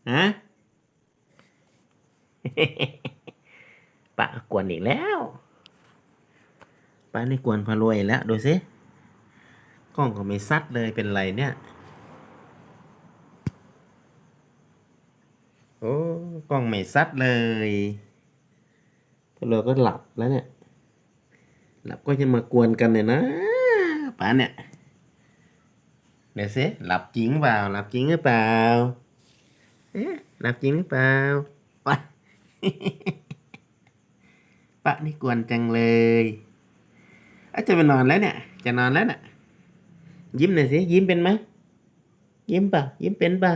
ฮะ ปะกวนอีกแล้วป้านี่กวนพารวยอีกแล้วดูสิกล้องก็ไม่ซัดเลยเป็นไรเนี่ยโอ้กล้องไม่ซัดเลยพารวยก็หลับแล้วเนี่ยหลับก็จะมากวนกันเนี่ยนะป้าเนี่ยเดี๋ยวสิหลับจริงเปล่าหลับจริงหรือเปล่าเอ๊ะหลับจริงหรือเปล่าวะ ปะนี่กวนจังเลยจะไปนอนแล้วเนี่ยจะนอนแล้วเนี่ยยิ้มหน่อยสิยิ้มเป็นไหมยิ้มป่ะยิ้มเป็นป่ะ